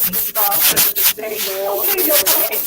Boss says it's day girl. Okay, no problem.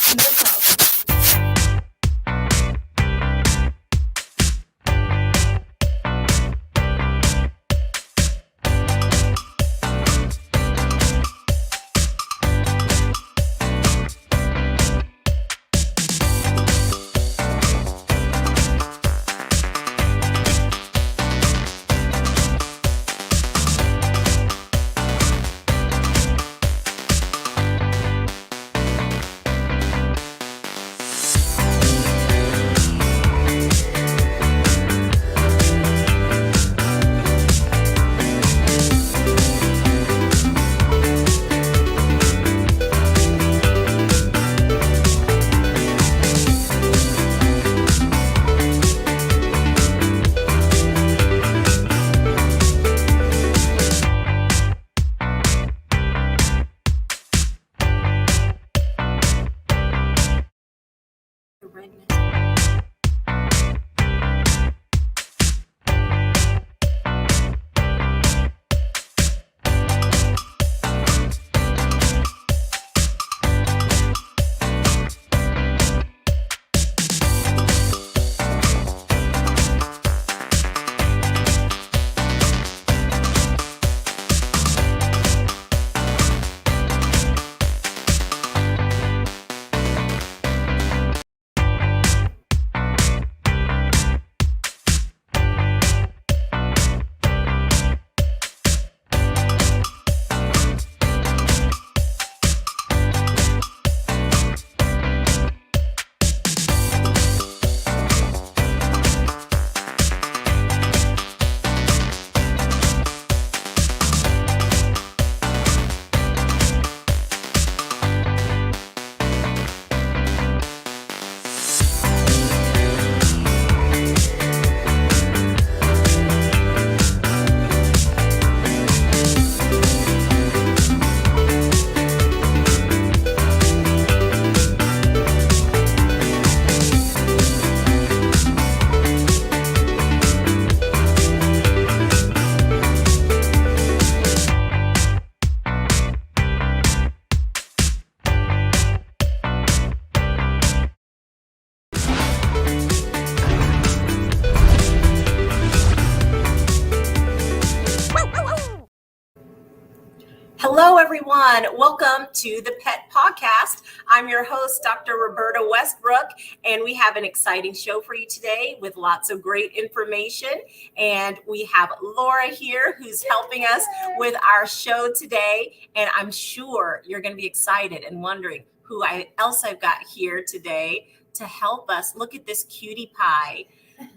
Hello, everyone. Welcome to the Pet Pawcast. I'm your host, Dr. Roberta Westbrook, and we have an exciting show for you today with lots of great information. And we have Laura here who's helping us with our show today. And I'm sure you're going to be excited and wondering who else I've got here today to help us. Look at this cutie pie.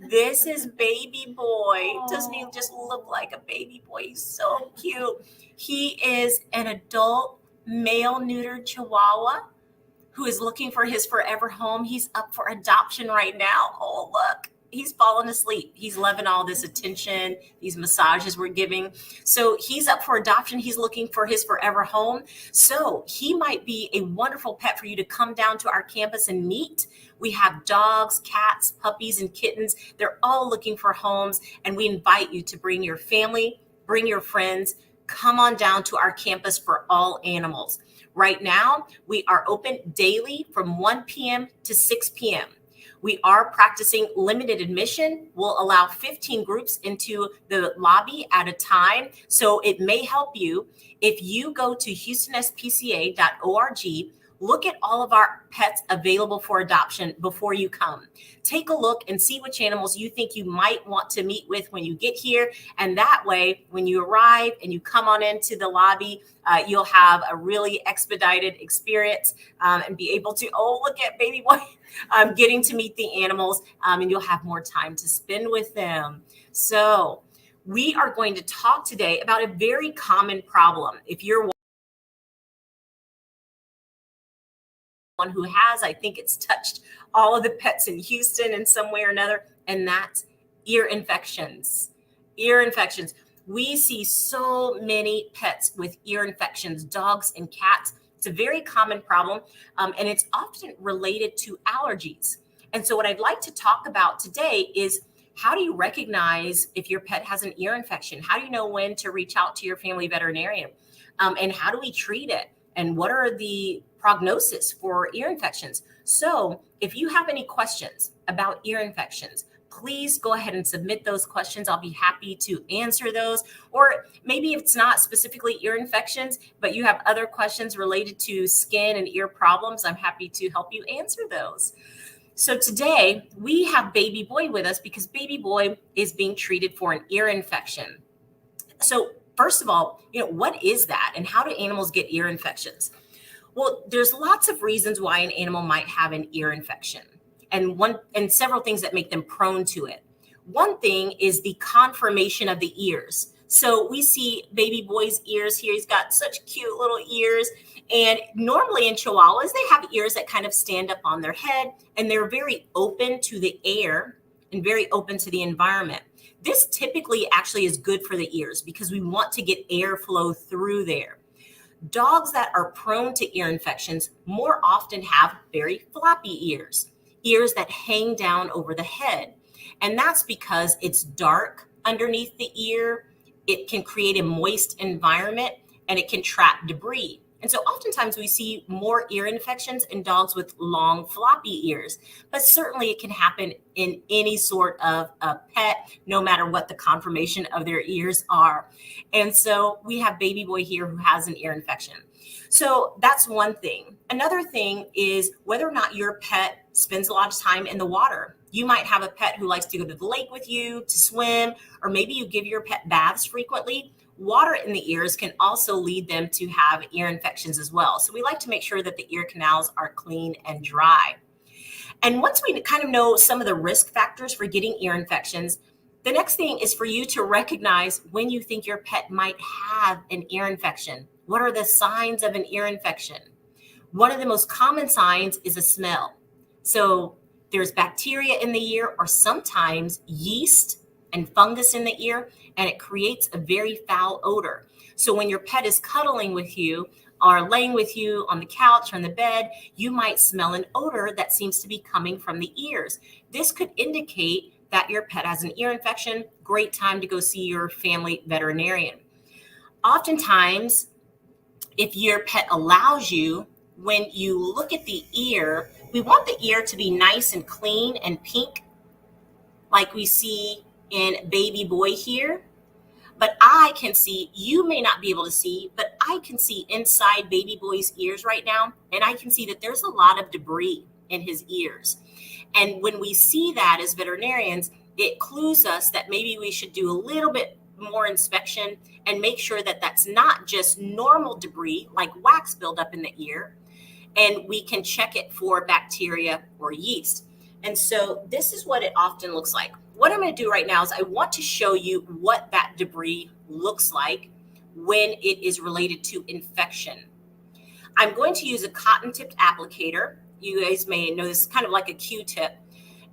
This is baby boy. Doesn't he just look like a baby boy? He's so cute. He is an adult male neutered Chihuahua who is looking for his forever home. He's up for adoption right now. Oh, look, he's fallen asleep. He's loving all this attention, these massages we're giving. So he's up for adoption. He's looking for his forever home. So he might be a wonderful pet for you to come down to our campus and meet. We have dogs, cats, puppies, and kittens. They're all looking for homes, and we invite you to bring your family, bring your friends, come on down to our campus for all animals. Right now, we are open daily from 1 p.m. to 6 p.m. We are practicing limited admission. We'll allow 15 groups into the lobby at a time. So it may help you if you go to houstonspca.org. Look at all of our pets available for adoption before you come. Take a look and see which animals you think you might want to meet with when you get here. And that way, when you arrive and you come on into the lobby, you'll have a really expedited experience and be able to, look at baby boy, getting to meet the animals, and you'll have more time to spend with them. So we are going to talk today about a very common problem. If you're one who has, I think it's touched all of the pets in Houston in some way or another, and that's ear infections. Ear infections. We see so many pets with ear infections, dogs and cats. It's a very common problem, and it's often related to allergies. And so what I'd like to talk about today is, how do you recognize if your pet has an ear infection? How do you know when to reach out to your family veterinarian? And how do we treat it? and what are the prognosis for ear infections. So if you have any questions about ear infections, please go ahead and submit those questions. I'll be happy to answer those. Or maybe if it's not specifically ear infections, but you have other questions related to skin and ear problems, I'm happy to help you answer those. So today we have Baby Boy with us because Baby Boy is being treated for an ear infection. So first of all, what is that and how do animals get ear infections? Well, there's lots of reasons why an animal might have an ear infection and several things that make them prone to it. One thing is the conformation of the ears. So we see Baby Boy's ears here. He's got such cute little ears. And normally in Chihuahuas, they have ears that kind of stand up on their head, and they're very open to the air and very open to the environment. This typically actually is good for the ears because we want to get airflow through there. Dogs that are prone to ear infections more often have very floppy ears that hang down over the head. And that's because it's dark underneath the ear. It can create a moist environment and it can trap debris. And so oftentimes we see more ear infections in dogs with long floppy ears, but certainly it can happen in any sort of a pet, no matter what the conformation of their ears are. And so we have Baby Boy here who has an ear infection. So that's one thing. Another thing is whether or not your pet spends a lot of time in the water. You might have a pet who likes to go to the lake with you to swim, or maybe you give your pet baths frequently. Water in the ears can also lead them to have ear infections as well. So we like to make sure that the ear canals are clean and dry. And once we kind of know some of the risk factors for getting ear infections, the next thing is for you to recognize when you think your pet might have an ear infection. What are the signs of an ear infection? One of the most common signs is a smell. So there's bacteria in the ear or sometimes yeast and fungus in the ear, and it creates a very foul odor. So when your pet is cuddling with you or laying with you on the couch or in the bed, you might smell an odor that seems to be coming from the ears. This could indicate that your pet has an ear infection. Great time to go see your family veterinarian. Oftentimes, if your pet allows you, when you look at the ear, we want the ear to be nice and clean and pink, like we see in Baby Boy here. But I can see, you may not be able to see, but I can see inside Baby Boy's ears right now, and I can see that there's a lot of debris in his ears. And when we see that as veterinarians, it clues us that maybe we should do a little bit more inspection and make sure that that's not just normal debris like wax buildup in the ear, and we can check it for bacteria or yeast. And so this is what it often looks like. What I'm going to do right now is I want to show you what that debris looks like when it is related to infection. I'm going to use a cotton-tipped applicator. You guys may know this is kind of like a Q-tip.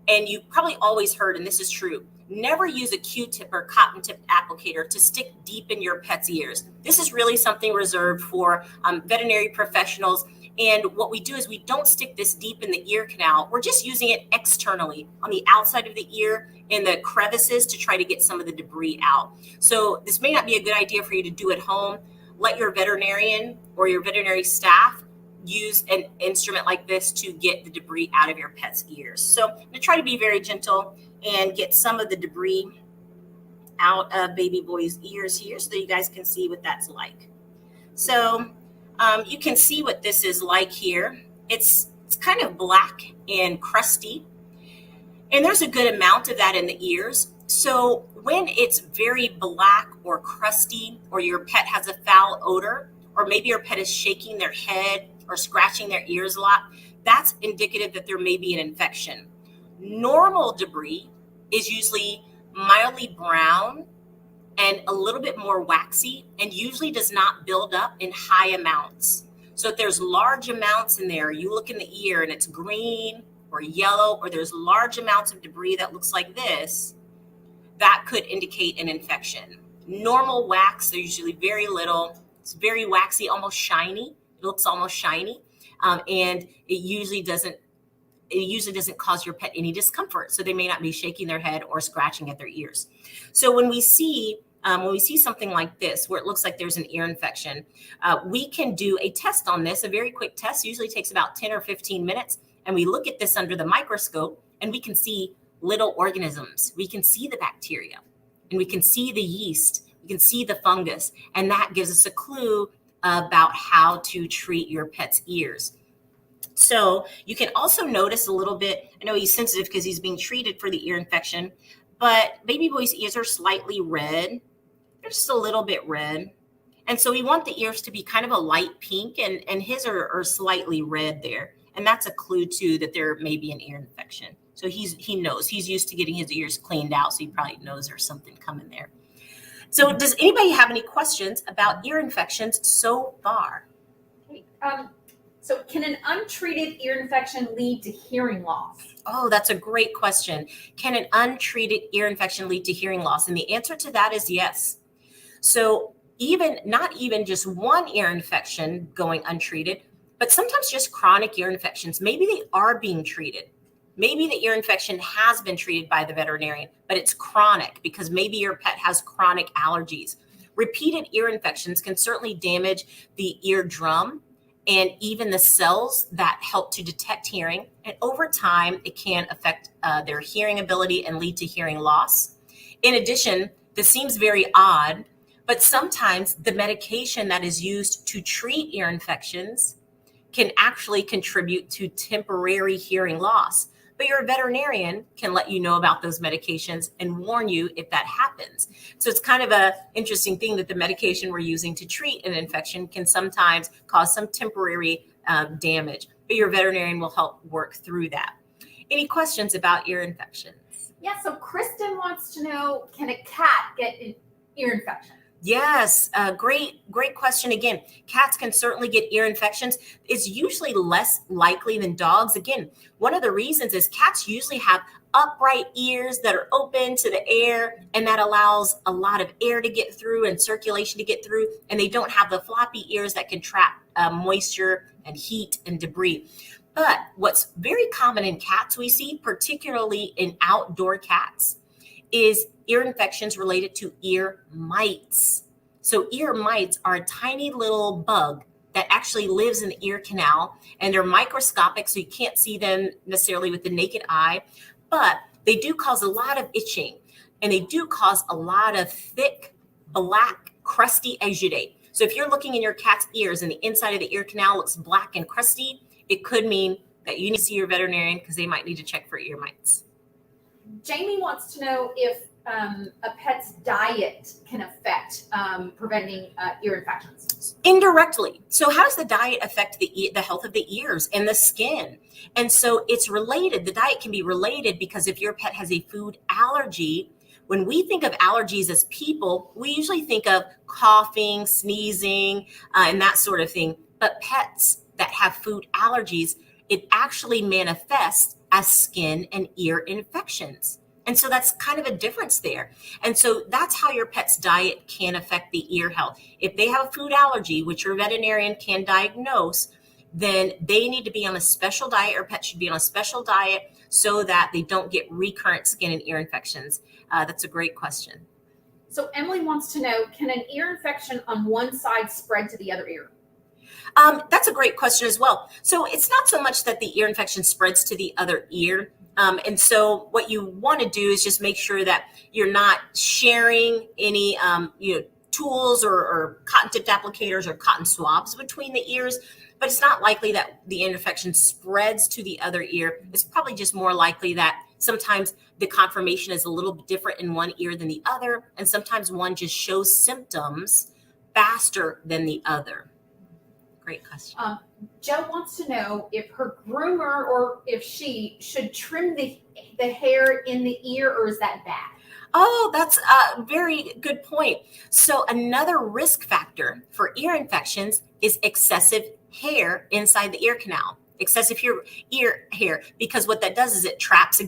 And you probably always heard, and this is true, never use a Q-tip or cotton-tipped applicator to stick deep in your pet's ears. This is really something reserved for veterinary professionals. And what we do is we don't stick this deep in the ear canal. We're just using it externally on the outside of the ear in the crevices to try to get some of the debris out. So this may not be a good idea for you to do at home. Let your veterinarian or your veterinary staff use an instrument like this to get the debris out of your pet's ears. So I'm going to try to be very gentle and get some of the debris out of Baby Boy's ears here so that you guys can see what that's like. So you can see what this is like here. It's kind of black and crusty, and there's a good amount of that in the ears. So when it's very black or crusty, or your pet has a foul odor, or maybe your pet is shaking their head or scratching their ears a lot, that's indicative that there may be an infection. Normal debris is usually mildly brown and a little bit more waxy, and usually does not build up in high amounts. So if there's large amounts in there, you look in the ear and it's green or yellow, or there's large amounts of debris that looks like this, that could indicate an infection. Normal wax, they're usually very little. It's very waxy, almost shiny. It looks almost shiny, and it usually doesn't cause your pet any discomfort. So they may not be shaking their head or scratching at their ears. So when we see when we see something like this, where it looks like there's an ear infection, we can do a test on this, a very quick test, usually takes about 10 or 15 minutes. And we look at this under the microscope and we can see little organisms. We can see the bacteria and we can see the yeast. We can see the fungus. And that gives us a clue about how to treat your pet's ears. So you can also notice a little bit, I know he's sensitive because he's being treated for the ear infection, but baby boy's ears are slightly red. They're just a little bit red. And so we want the ears to be kind of a light pink, and his are slightly red there. And that's a clue too that there may be an ear infection. So he knows. He's used to getting his ears cleaned out, so he probably knows there's something coming there. So does anybody have any questions about ear infections so far? Okay. So can an untreated ear infection lead to hearing loss? Oh, that's a great question. Can an untreated ear infection lead to hearing loss? And the answer to that is yes. So not even just one ear infection going untreated, but sometimes just chronic ear infections. Maybe they are being treated. Maybe the ear infection has been treated by the veterinarian, but it's chronic because maybe your pet has chronic allergies. Repeated ear infections can certainly damage the eardrum and even the cells that help to detect hearing. And over time, it can affect their hearing ability and lead to hearing loss. In addition, this seems very odd, but sometimes the medication that is used to treat ear infections can actually contribute to temporary hearing loss. But your veterinarian can let you know about those medications and warn you if that happens. So it's kind of an interesting thing that the medication we're using to treat an infection can sometimes cause some temporary damage, but your veterinarian will help work through that. Any questions about ear infections? Yeah, so Kristen wants to know, can a cat get an ear infection? Yes, great question. Again, cats can certainly get ear infections. It's usually less likely than dogs. Again, one of the reasons is cats usually have upright ears that are open to the air, and that allows a lot of air to get through and circulation to get through, and they don't have the floppy ears that can trap moisture and heat and debris. But what's very common in cats we see, particularly in outdoor cats, is ear infections related to ear mites. So ear mites are a tiny little bug that actually lives in the ear canal, and they're microscopic, so you can't see them necessarily with the naked eye, but they do cause a lot of itching, and they do cause a lot of thick, black, crusty exudate. So if you're looking in your cat's ears and the inside of the ear canal looks black and crusty, it could mean that you need to see your veterinarian because they might need to check for ear mites. Jamie wants to know if a pet's diet can affect preventing ear infections. Indirectly. So how does the diet affect the health of the ears and the skin? And so it's related. The diet can be related because if your pet has a food allergy, when we think of allergies as people, we usually think of coughing, sneezing, and that sort of thing. But pets that have food allergies, it actually manifests as skin and ear infections. And so that's kind of a difference there. And so that's how your pet's diet can affect the ear health. If they have a food allergy, which your veterinarian can diagnose, then they need to be on a special diet, or pet should be on a special diet so that they don't get recurrent skin and ear infections. That's a great question. So Emily wants to know, can an ear infection on one side spread to the other ear? That's a great question as well. So it's not so much that the ear infection spreads to the other ear. And so what you want to do is just make sure that you're not sharing any, tools or cotton tipped applicators or cotton swabs between the ears. But it's not likely that the ear infection spreads to the other ear. It's probably just more likely that sometimes the conformation is a little bit different in one ear than the other. And sometimes one just shows symptoms faster than the other. Great question. Joe wants to know if her groomer or if she should trim the hair in the ear, or is that bad? Oh, that's a very good point. So another risk factor for ear infections is excessive hair inside the ear canal. Excessive ear hair, because what that does is it traps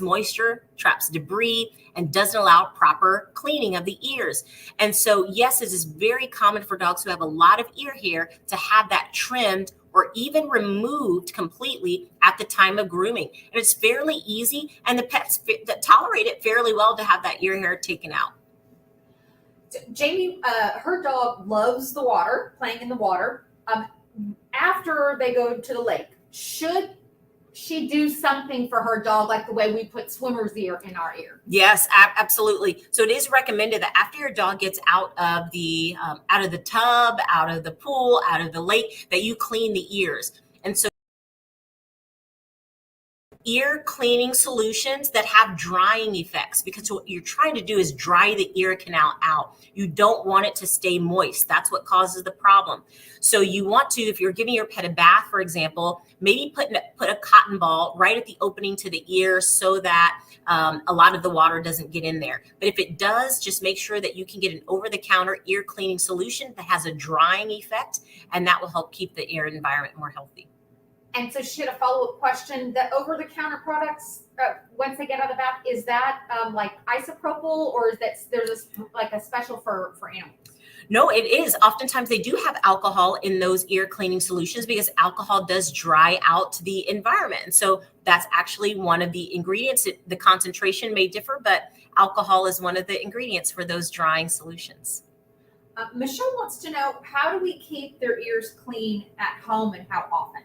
moisture, traps debris, and doesn't allow proper cleaning of the ears. And so, yes, it is very common for dogs who have a lot of ear hair to have that trimmed or even removed completely at the time of grooming. And it's fairly easy, and the pets that tolerate it fairly well to have that ear hair taken out. Jamie, her dog loves the water, playing in the water. After they go to the lake, should she do something for her dog like the way we put swimmer's ear in our ear? Yes, absolutely. So it is recommended that after your dog gets out of the tub, out of the pool, out of the lake, that you clean the ears. And so ear cleaning solutions that have drying effects, because what you're trying to do is dry the ear canal out. You don't want it to stay moist. That's what causes the problem. So you want to, if you're giving your pet a bath, for example, maybe put a cotton ball right at the opening to the ear so that a lot of the water doesn't get in there. But if it does, just make sure that you can get an over-the-counter ear cleaning solution that has a drying effect, and that will help keep the ear environment more healthy. And so she had a follow-up question. The over-the-counter products, once they get out of the bath, is that like isopropyl, or is that there's a special for animals? No, it is. Oftentimes they do have alcohol in those ear cleaning solutions because alcohol does dry out the environment. And so that's actually one of the ingredients. The concentration may differ, but alcohol is one of the ingredients for those drying solutions. Michelle wants to know, how do we keep their ears clean at home and how often?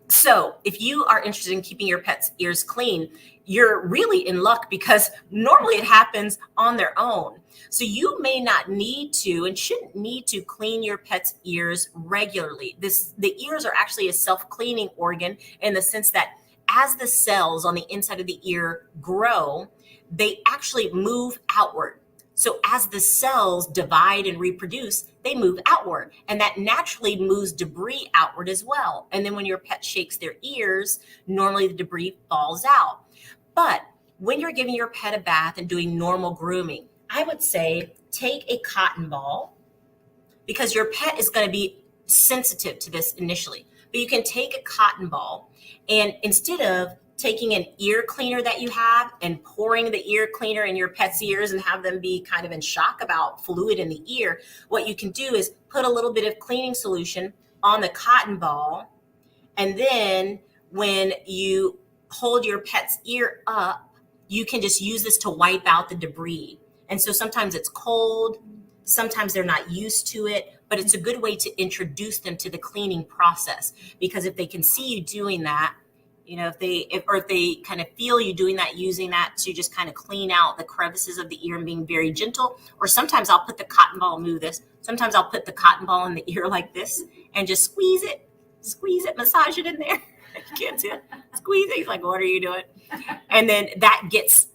So if you are interested in keeping your pet's ears clean, you're really in luck, because normally it happens on their own. So you may not need to and shouldn't need to clean your pet's ears regularly. The ears are actually a self-cleaning organ, in the sense that as the cells on the inside of the ear grow, they actually move outward. So as the cells divide and reproduce, they move outward, and that naturally moves debris outward as well. And then when your pet shakes their ears, normally the debris falls out. But when you're giving your pet a bath and doing normal grooming, I would say take a cotton ball, because your pet is going to be sensitive to this initially. But you can take a cotton ball, and instead of taking an ear cleaner that you have and pouring the ear cleaner in your pet's ears and have them be kind of in shock about fluid in the ear, what you can do is put a little bit of cleaning solution on the cotton ball. And then when you hold your pet's ear up, you can just use this to wipe out the debris. And so sometimes it's cold, sometimes they're not used to it, but it's a good way to introduce them to the cleaning process, because if they can see you doing that, if they kind of feel you doing that, using that to just kind of clean out the crevices of the ear and being very gentle. Or sometimes I'll put the cotton ball, move this. Sometimes I'll put the cotton ball in the ear like this and just squeeze it, massage it in there. You can't see it. Squeeze it. He's like, what are you doing? And then that gets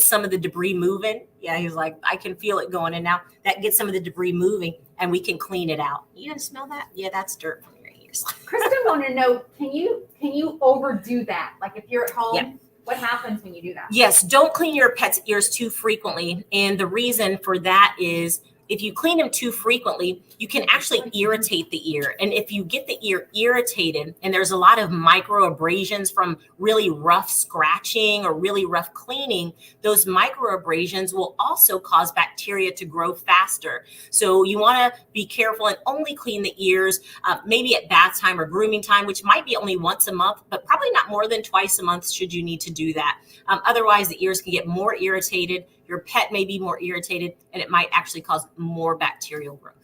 some of the debris moving. Yeah, he's like, I can feel it going in now. That gets some of the debris moving, and we can clean it out. You gonna smell that? Yeah, that's dirt from your ears. Kristen wanted to know, can you overdo that? Like if you're at home, yeah. What happens when you do that? Yes, don't clean your pet's ears too frequently. And the reason for that is, if you clean them too frequently, you can actually irritate the ear. And if you get the ear irritated, and there's a lot of micro abrasions from really rough scratching or really rough cleaning, those micro abrasions will also cause bacteria to grow faster. So you want to be careful and only clean the ears maybe at bath time or grooming time, which might be only once a month, but probably not more than twice a month should you need to do that. Otherwise, the ears can get more irritated. Your pet may be more irritated, and it might actually cause more bacterial growth.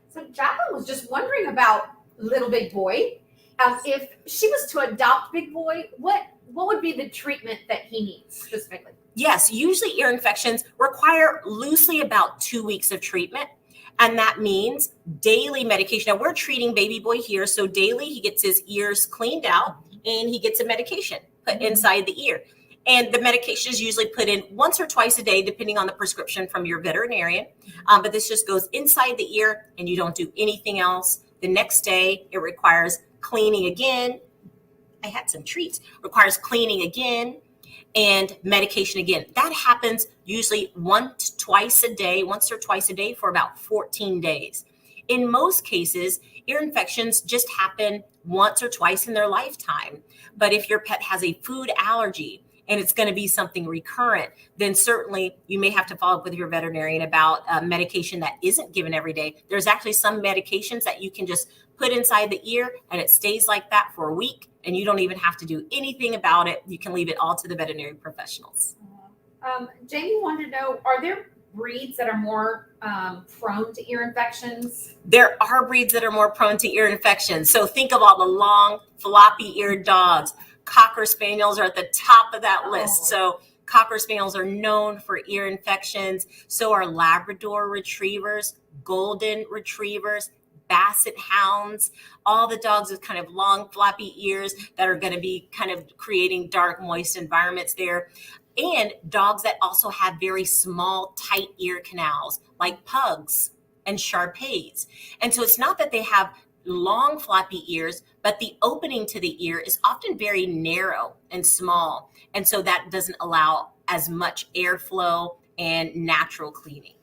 So Jacqueline was just wondering about little Big Boy. If she was to adopt Big Boy, what would be the treatment that he needs specifically? Yes, usually ear infections require loosely about 2 weeks of treatment. And that means daily medication. Now, we're treating baby boy here. So daily he gets his ears cleaned out, and he gets a medication put inside the ear. And the medication is usually put in once or twice a day, depending on the prescription from your veterinarian. But this just goes inside the ear, and you don't do anything else. The next day, it requires cleaning again. I had some treats. Requires cleaning again and medication again. That happens usually once or twice a day for about 14 days. In most cases, ear infections just happen once or twice in their lifetime. But if your pet has a food allergy, and it's going to be something recurrent, then certainly you may have to follow up with your veterinarian about medication that isn't given every day. There's actually some medications that you can just put inside the ear, and it stays like that for a week, and you don't even have to do anything about it. You can leave it all to the veterinary professionals. Jamie wanted to know, are there breeds that are more prone to ear infections? There are breeds that are more prone to ear infections. So think of all the long, floppy-eared dogs. Cocker Spaniels are at the top of that list. So Cocker Spaniels are known for ear infections. So are Labrador Retrievers, Golden Retrievers, Basset Hounds, all the dogs with kind of long, floppy ears that are going to be kind of creating dark, moist environments there. And dogs that also have very small, tight ear canals, like pugs and Shar-Peis. And so it's not that they have long, floppy ears, but the opening to the ear is often very narrow and small. And so that doesn't allow as much airflow and natural cleaning.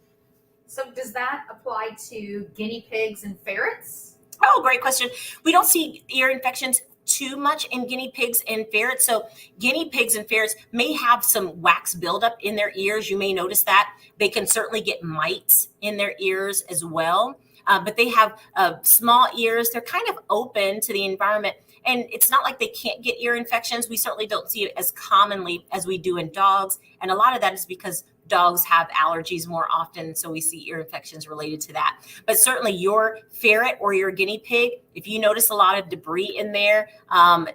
So does that apply to guinea pigs and ferrets? Oh, great question. We don't see ear infections too much in guinea pigs and ferrets. So guinea pigs and ferrets may have some wax buildup in their ears. You may notice that. They can certainly get mites in their ears as well. But they have small ears. They're kind of open to the environment. And it's not like they can't get ear infections. We certainly don't see it as commonly as we do in dogs. And a lot of that is because dogs have allergies more often, so we see ear infections related to that. But certainly your ferret or your guinea pig, if you notice a lot of debris in there,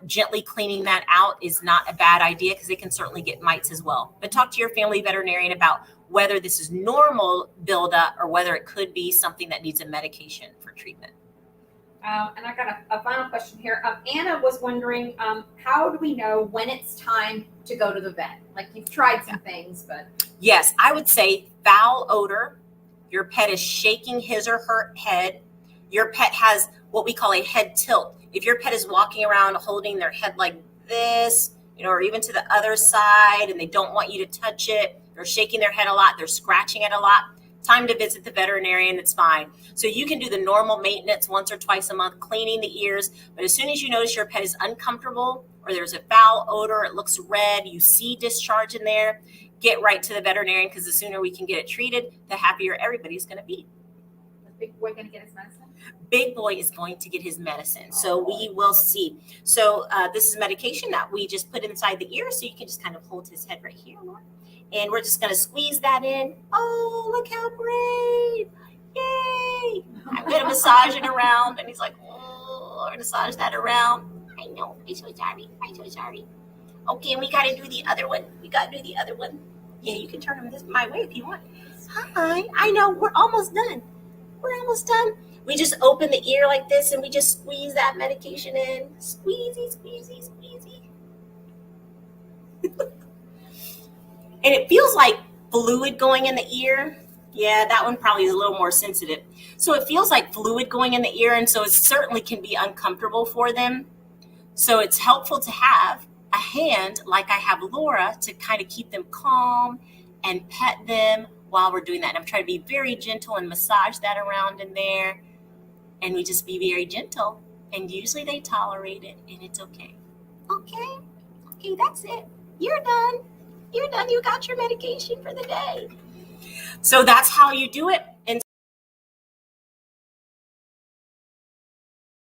gently cleaning that out is not a bad idea because they can certainly get mites as well. But talk to your family veterinarian about whether this is normal buildup or whether it could be something that needs a medication for treatment. And I got a final question here. Anna was wondering, how do we know when it's time to go to the vet? Like, you've tried some things, but... Yes, I would say foul odor. Your pet is shaking his or her head. Your pet has what we call a head tilt. If your pet is walking around holding their head like this, or even to the other side, and they don't want you to touch it, they're shaking their head a lot, they're scratching it a lot, time to visit the veterinarian, it's fine. So you can do the normal maintenance once or twice a month, cleaning the ears. But as soon as you notice your pet is uncomfortable or there's a foul odor, it looks red, you see discharge in there, get right to the veterinarian, because the sooner we can get it treated, the happier everybody's going to be. Is Big Boy going to get his medicine? Big Boy is going to get his medicine. So we will see. So this is medication that we just put inside the ear. So you can just kind of hold his head right here, Laura. And we're just going to squeeze that in. Oh, look how great. Yay. I'm going to massage it around. And he's like, oh, massage that around. I know. I'm so sorry. I'm so sorry. Okay, and we got to do the other one. Yeah, you can turn them my way if you want. Hi. I know. We're almost done. We just open the ear like this and we just squeeze that medication in. Squeezy, squeezy, squeezy. And it feels like fluid going in the ear. Yeah, that one probably is a little more sensitive. So it feels like fluid going in the ear, and so it certainly can be uncomfortable for them. So it's helpful to have a hand like I have Laura to kind of keep them calm and pet them while we're doing that. And I'm trying to be very gentle and massage that around in there. And we just be very gentle. And usually they tolerate it and it's okay. Okay, that's it. You're done. You got your medication for the day. So that's how you do it. And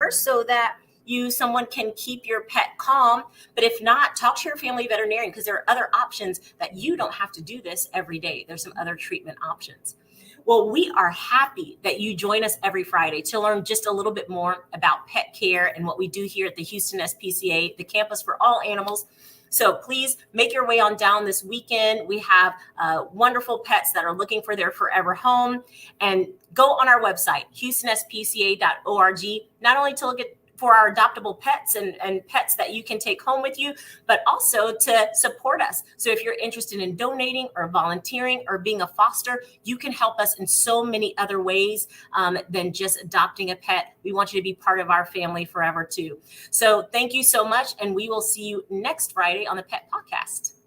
so that someone can keep your pet calm. But if not, talk to your family veterinarian, because there are other options that you don't have to do this every day. There's some other treatment options. Well, we are happy that you join us every Friday to learn just a little bit more about pet care and what we do here at the Houston SPCA, the campus for all animals. So please make your way on down this weekend. We have wonderful pets that are looking for their forever home. And go on our website, houstonspca.org, not only to look at for our adoptable pets and pets that you can take home with you, but also to support us. So if you're interested in donating or volunteering or being a foster, you can help us in so many other ways than just adopting a pet. We want you to be part of our family forever too. So thank you so much. And we will see you next Friday on the Pet Pawcast.